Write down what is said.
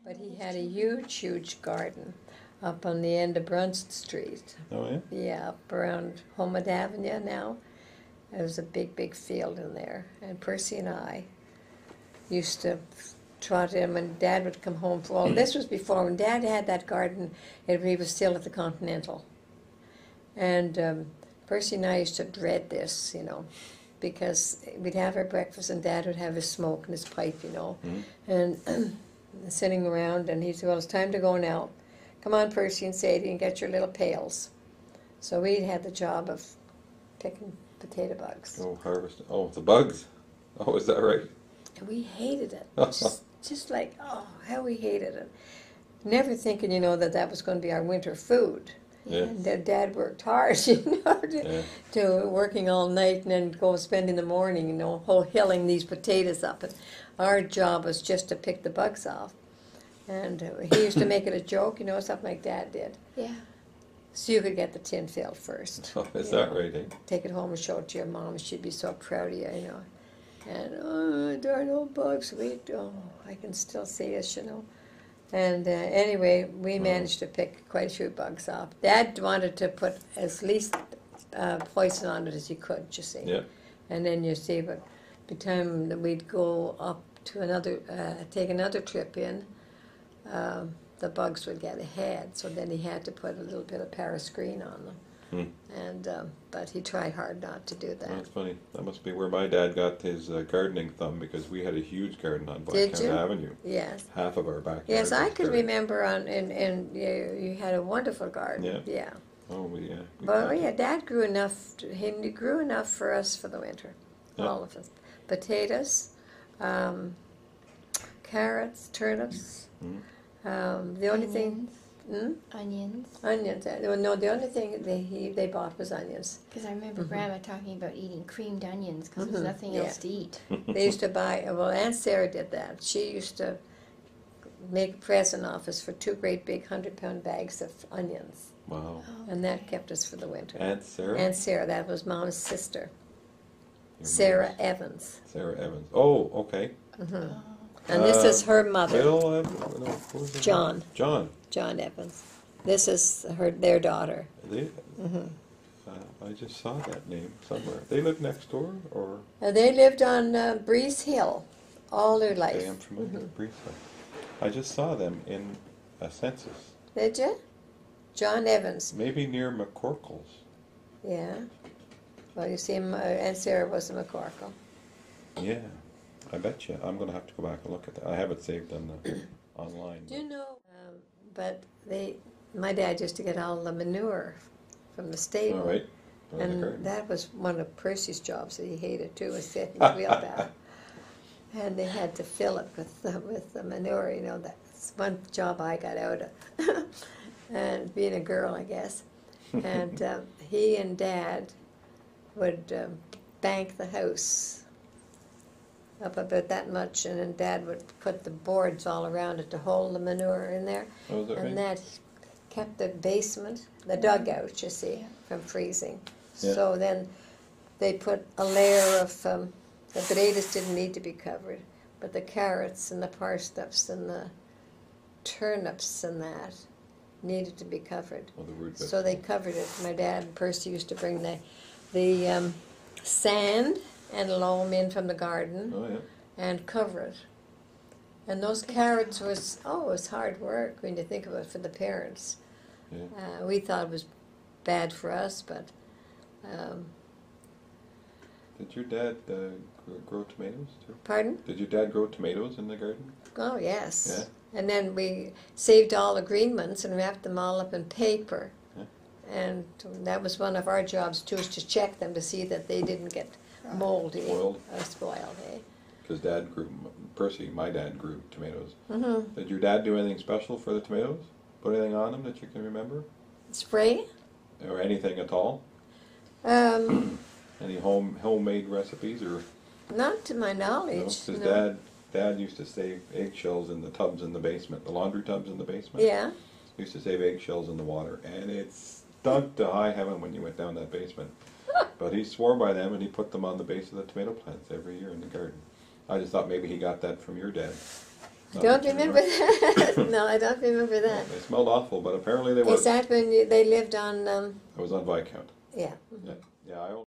But he had a huge, huge garden up on the end of Brunswick Street. Oh, yeah? Yeah, up around Homestead Avenue now. There was a big, big field in there. And Percy and I used to trot in when Dad would come home. Well, this was before, when Dad had that garden, he was still at the Continental. And Percy and I used to dread this, you know, because we'd have our breakfast and Dad would have his smoke and his pipe, you know, and sitting around, and he'd say, well, it's time to go now. Come on, Percy and Sadie, and get your little pails. So we had the job of picking potato bugs. Oh, harvest. Oh, the bugs. Oh, is that right? And we hated it. Just like, oh, how we hated it. Never thinking, you know, that was going to be our winter food. Yeah. And Dad worked hard, you know, to working all night and then go spending the morning, you know, whole hilling these potatoes up. And our job was just to pick the bugs off. And he used to make it a joke, you know, something like Dad did. Yeah. So you could get the tin filled first. Oh, is that right, eh? Take it home and show it to your mom, and she'd be so proud of you, you know. And, oh, darn old bugs, I can still see us, you know. And anyway, we managed to pick quite a few bugs off. Dad wanted to put as least poison on it as he could, you see. Yeah. And then you see, but by the time that we'd go up to another, take another trip in, the bugs would get ahead. So then he had to put a little bit of Paris green on them. And but he tried hard not to do that. That's funny. That must be where my dad got his gardening thumb, because we had a huge garden on Blacktown Avenue. Yes. Half of our backyard. Yes, I was could garden. remember you had a wonderful garden. Yeah. Yeah. Oh, yeah. But yeah, Dad grew enough. He grew enough for us for the winter, all of us. Potatoes, carrots, turnips. The only thing. Onions. Onions. No, the only thing they bought was onions. Because I remember Grandma talking about eating creamed onions because there's nothing else to eat. They used to buy, well, Aunt Sarah did that. She used to make a present office for 2 great big 100-pound bags of onions. Wow. And that kept us for the winter. Aunt Sarah? Aunt Sarah, that was Mom's sister. Sarah Evans. Sarah Evans. Oh, okay. And this is her mother. Bill Evans? No, who was it? John. John. Evans. This is their daughter. They, I just saw that name somewhere. They live next door, or? They lived on Breeze Hill all their life. Okay, I'm familiar with Briefly. I just saw them in a census. Did you? John Evans. Maybe near McCorkle's. Yeah. Well, you see, Aunt Sarah was a McCorkle. Yeah, I bet you. I'm going to have to go back and look at that. I have it saved on the online. Do you know? But my dad used to get all the manure from the stable. All right. And that was one of Percy's jobs that he hated too, was sitting in the wheelbarrow. And they had to fill it with the manure, you know. That's one job I got out of. And being a girl, I guess. And he and Dad would bank the house up about that much, and then Dad would put the boards all around it to hold the manure in there. Oh, is that And right? that kept the basement, the dugout, you see, from freezing. Yeah. So then they put a layer of, the potatoes didn't need to be covered, but the carrots and the parsnips and the turnips and that needed to be covered. Oh, the root So they covered it. My dad and Percy used to bring the sand and loam in from the garden and cover it. And those carrots it was hard work when you think of it for the parents. Yeah. We thought it was bad for us, but... Did your dad grow tomatoes too? Pardon? Did your dad grow tomatoes in the garden? Oh, yes. Yeah. And then we saved all the green ones and wrapped them all up in paper. Yeah. And that was one of our jobs, too, is to check them to see that they didn't get moldy or spoiled. Because Percy, my dad grew tomatoes. Mm-hmm. Did your dad do anything special for the tomatoes? Put anything on them that you can remember? Spray? Or anything at all? Any homemade recipes, or? Not to my knowledge. Because Dad used to save eggshells in the tubs in the basement, the laundry tubs in the basement. Yeah. He used to save eggshells in the water, and it stunk to high heaven when you went down that basement. But he swore by them, and he put them on the base of the tomato plants every year in the garden. I just thought maybe he got that from your dad. Not Don't much remember anymore. that. No, I don't remember that. They smelled awful, but apparently they Is worked. that when they lived on, I was on Viscount. yeah. Yeah, yeah.